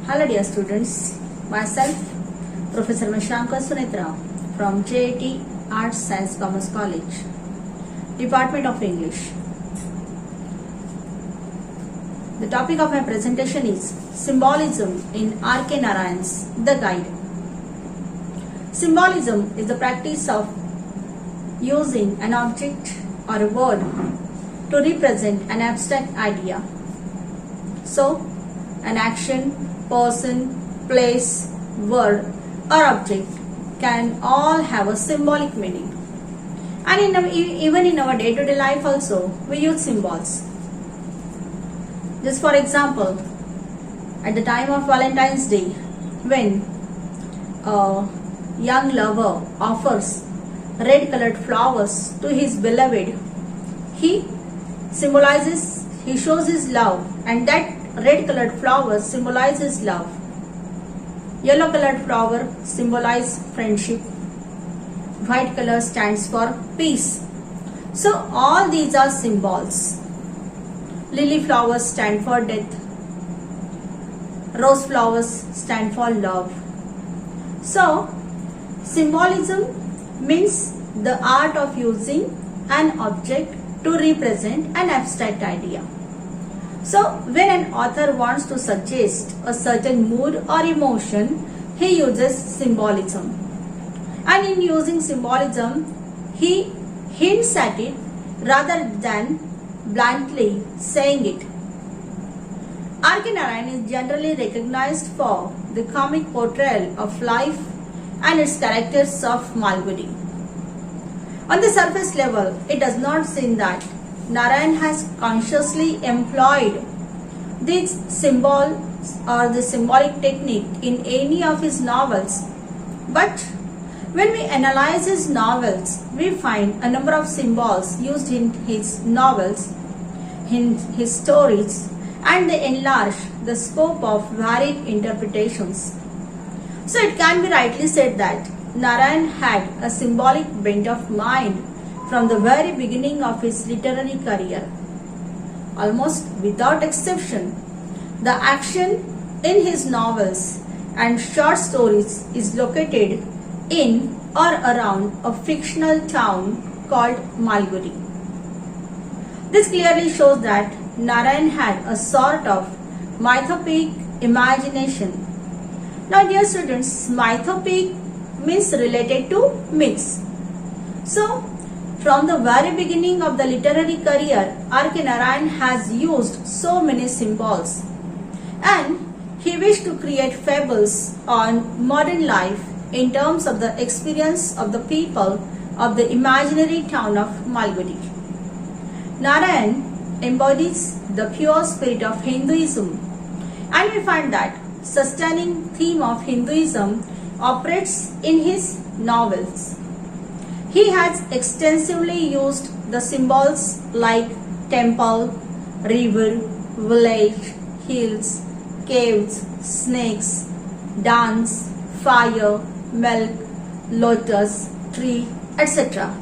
Hello dear students, myself Professor Mashankar Sunitra from JIT Arts Science Commerce College, Department of English. The topic of my presentation is Symbolism in R.K. Narayan's The Guide. Symbolism is the practice of using an object or a word to represent an abstract idea. So, an action, person, place, word or object can all have a symbolic meaning. And even in our day-to-day life also, we use symbols. Just for example, at the time of Valentine's Day, when a young lover offers red-colored flowers to his beloved, he shows his love, and that red-colored flowers symbolizes love. Yellow-colored flower symbolize friendship. White color stands for peace. So all these are symbols. Lily flowers stand for death. Rose flowers stand for love. So symbolism means the art of using an object to represent an abstract idea. So when an author wants to suggest a certain mood or emotion, he uses symbolism. And in using symbolism, he hints at it rather than bluntly saying it. R.K. Narayan is generally recognized for the comic portrayal of life and its characters of Malgudi. On the surface level, it does not seem that Narayan has consciously employed this symbol or the symbolic technique in any of his novels. But when we analyze his novels, we find a number of symbols used in his novels, in his stories, and they enlarge the scope of varied interpretations. So it can be rightly said that Narayan had a symbolic bent of mind from the very beginning of his literary career. Almost without exception, the action in his novels and short stories is located in or around a fictional town called Malgudi. This clearly shows that Narayan had a sort of mythopoeic imagination. Now dear students, mythopoeic means related to myths. So from the very beginning of the literary career, R.K. Narayan has used so many symbols, and he wished to create fables on modern life in terms of the experience of the people of the imaginary town of Malgudi. Narayan embodies the pure spirit of Hinduism, and we find that sustaining theme of Hinduism operates in his novels. He has extensively used the symbols like temple, river, village, hills, caves, snakes, dance, fire, milk, lotus, tree, etc.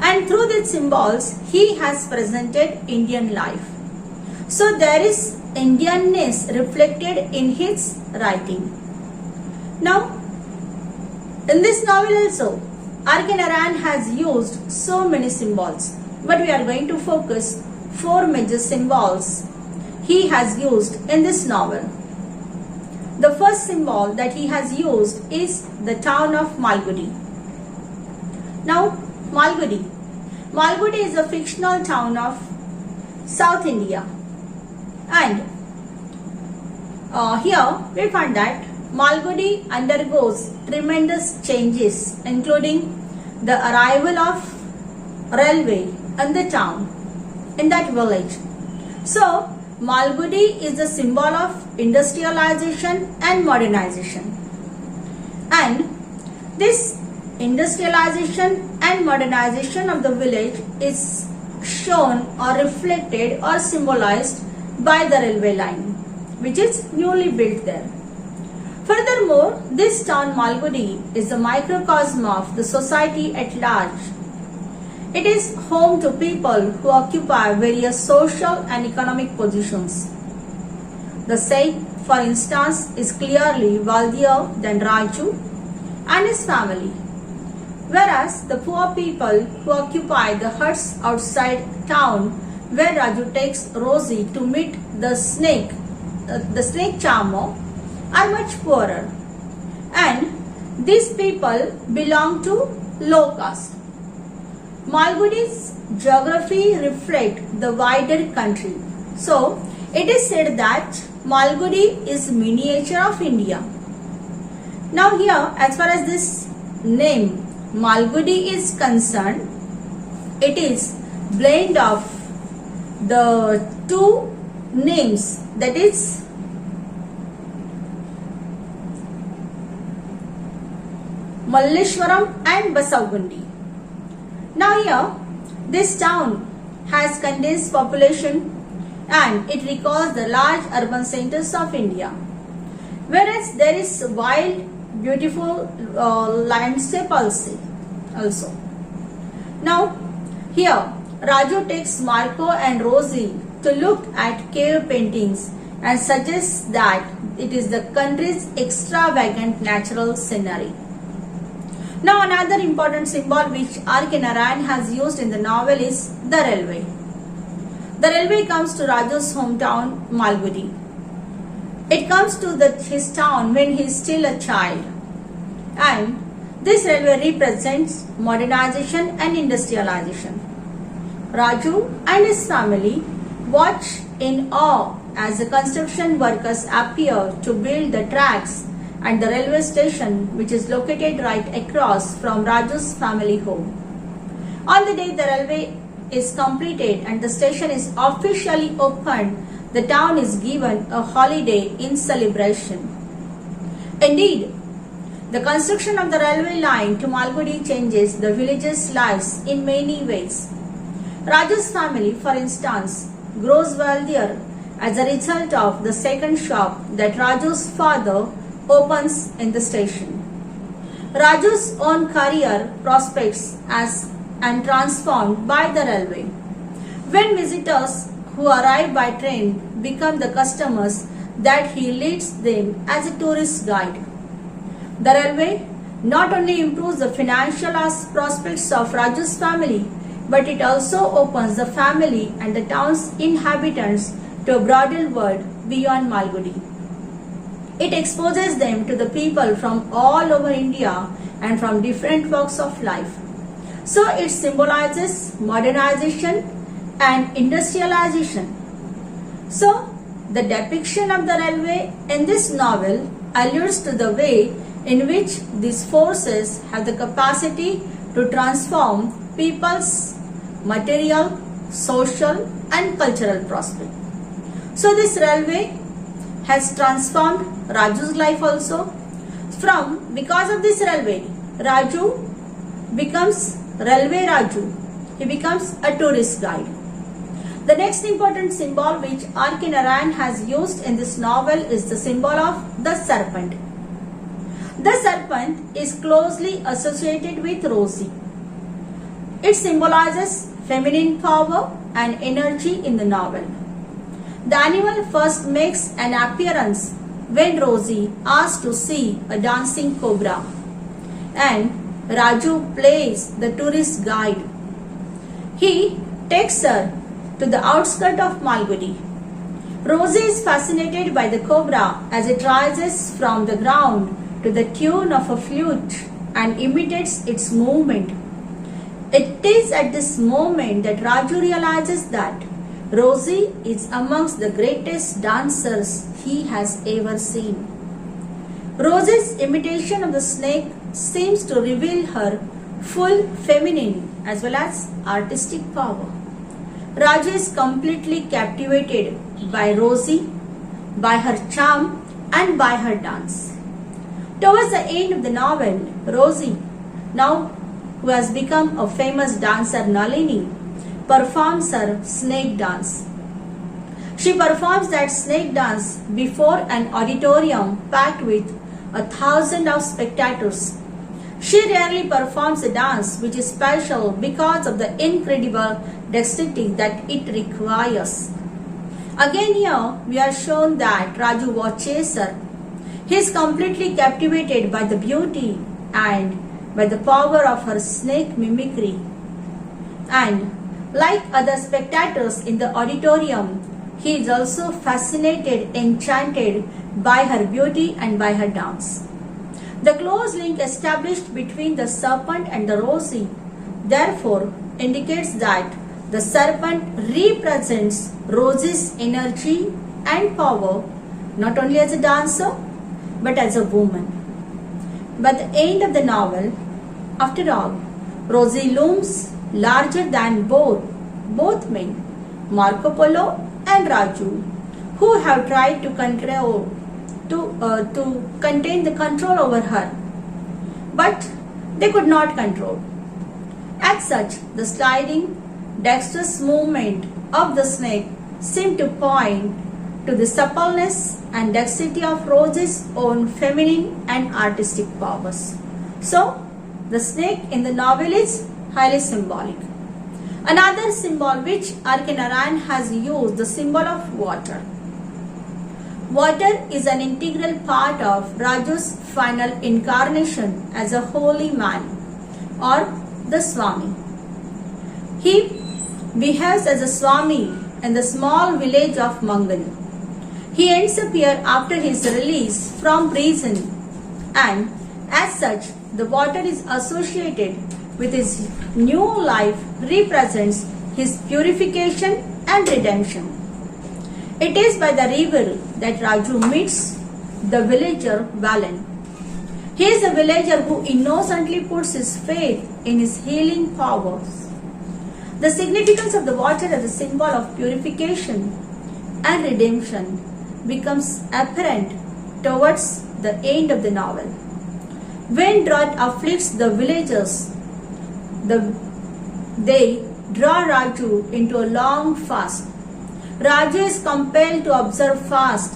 And through these symbols, he has presented Indian life. So there is Indianness reflected in his writing. Now, in this novel also, R.K. Narayan has used so many symbols, but we are going to focus 4 major symbols he has used in this novel. The first symbol that he has used is the town of Malgudi. Now, Malgudi is a fictional town of South India, and here we find that Malgudi undergoes tremendous changes, including the arrival of railway in the town, in that village. So, Malgudi is a symbol of industrialization and modernization. And this industrialization and modernization of the village is shown or reflected or symbolized by the railway line, which is newly built there. Furthermore, this town Malgudi is a microcosm of the society at large. It is home to people who occupy various social and economic positions. The Sheikh, for instance, is clearly wealthier than Raju and his family, whereas the poor people who occupy the huts outside town where Raju takes Rosie to meet the snake charmer, are much poorer, and these people belong to low caste. Malgudi's geography reflects the wider country. So, it is said that Malgudi is miniature of India. Now here, as far as this name Malgudi is concerned, it is blend of the two names, that is Malleshwaram and Basavgundi. Now here, this town has condensed population and it recalls the large urban centers of India. Whereas there is wild, beautiful landscape also. Now here, Raju takes Marco and Rosie to look at cave paintings and suggests that it is the country's extravagant natural scenery. Now another important symbol which R.K. Narayan has used in the novel is the railway. The railway comes to Raju's hometown Malgudi. It comes to his town when he is still a child, and this railway represents modernization and industrialization. Raju and his family watch in awe as the construction workers appear to build the tracks at the railway station, which is located right across from Raju's family home. On the day the railway is completed and the station is officially opened, the town is given a holiday in celebration. Indeed, the construction of the railway line to Malgudi changes the village's lives in many ways. Raju's family, for instance, grows wealthier as a result of the second shop that Raju's father opens in the station. Raju's own career prospects and transformed by the railway. When visitors who arrive by train become the customers that he leads them as a tourist guide. The railway not only improves the financial prospects of Raju's family, but it also opens the family and the town's inhabitants to a broader world beyond Malgudi. It exposes them to the people from all over India and from different walks of life. So it symbolizes modernization and industrialization. So the depiction of the railway in this novel alludes to the way in which these forces have the capacity to transform people's material, social and cultural prospect. So this railway has transformed Raju's life also. Because of this railway, Raju becomes Railway Raju. He becomes a tourist guide. The next important symbol which R.K. Narayan has used in this novel is the symbol of the serpent. The serpent is closely associated with Rosie. It symbolizes feminine power and energy in the novel. The animal first makes an appearance when Rosie asks to see a dancing cobra, and Raju plays the tourist guide. He takes her to the outskirts of Malgudi. Rosie is fascinated by the cobra as it rises from the ground to the tune of a flute and imitates its movement. It is at this moment that Raju realizes that Rosie is amongst the greatest dancers he has ever seen. Rosie's imitation of the snake seems to reveal her full feminine as well as artistic power. Raju is completely captivated by Rosie, by her charm and by her dance. Towards the end of the novel, Rosie, now who has become a famous dancer Nalini, performs her snake dance. She performs that snake dance before an auditorium packed with 1,000 of spectators. She rarely performs a dance which is special because of the incredible dexterity that it requires. Again here we are shown that Raju watches her. He is completely captivated by the beauty and by the power of her snake mimicry. And like other spectators in the auditorium, he is also fascinated, enchanted by her beauty and by her dance. The close link established between the serpent and the Rosie therefore indicates that the serpent represents Rosie's energy and power, not only as a dancer but as a woman. By the end of the novel, after all, Rosie looms larger than both men, Marco Polo and Raju, who have tried to contain the control over her, but they could not control. As such, the sliding, dexterous movement of the snake seemed to point to the suppleness and dexterity of Rosie's own feminine and artistic powers. So, the snake in the novel is highly symbolic. Another symbol which R.K. Narayan has used, the symbol of water. Water is an integral part of Raju's final incarnation as a holy man or the Swami. He behaves as a Swami in the small village of Mangal. He ends up here after his release from prison, and as such, the water is associated with his new life, represents his purification and redemption. It is by the river that Raju meets the villager Valan. He is a villager who innocently puts his faith in his healing powers. The significance of the water as a symbol of purification and redemption becomes apparent towards the end of the novel. When drought afflicts the villagers, they draw Raju into a long fast. Raju is compelled to observe fast,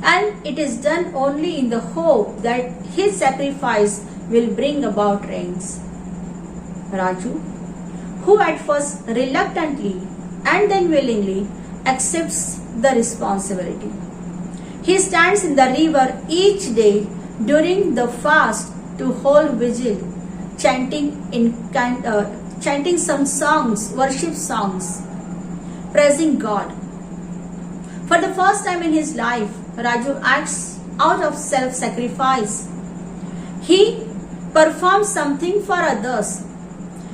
and it is done only in the hope that his sacrifice will bring about rains. Raju, who at first reluctantly and then willingly accepts the responsibility. He stands in the river each day during the fast to hold vigil, chanting some songs, worship songs, praising God. For the first time in his life, Raju acts out of self-sacrifice. He performs something for others.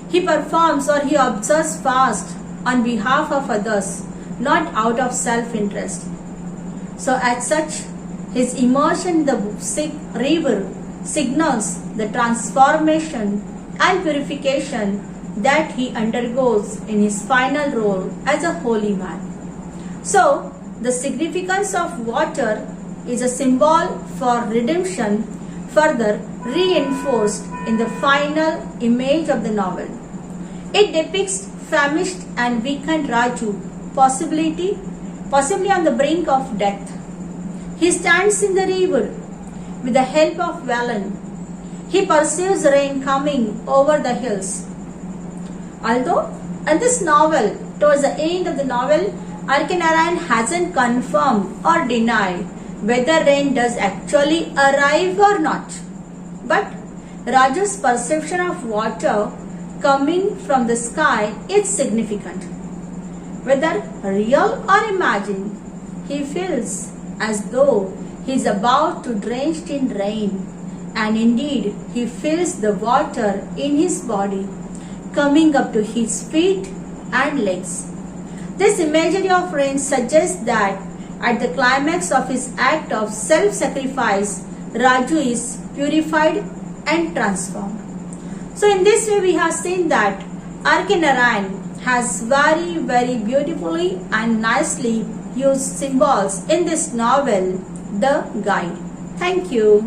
He performs or he observes fast on behalf of others, not out of self-interest. So as such, his immersion in the river signals the transformation and purification that he undergoes in his final role as a holy man. So, the significance of water is a symbol for redemption, further reinforced in the final image of the novel. It depicts famished and weakened Raju, possibly on the brink of death. He stands in the river with the help of Valan. He perceives rain coming over the hills. Although in this novel, towards the end of the novel, R.K. Narayan hasn't confirmed or denied whether rain does actually arrive or not. But Raju's perception of water coming from the sky is significant. Whether real or imagined, he feels as though he is about to drenched in rain, and indeed he feels the water in his body coming up to his feet and legs. This imagery of rain suggests that at the climax of his act of self-sacrifice, Raju is purified and transformed. So in this way we have seen that R.K. Narayan has very, very beautifully and nicely used symbols in this novel, The Guide. Thank you.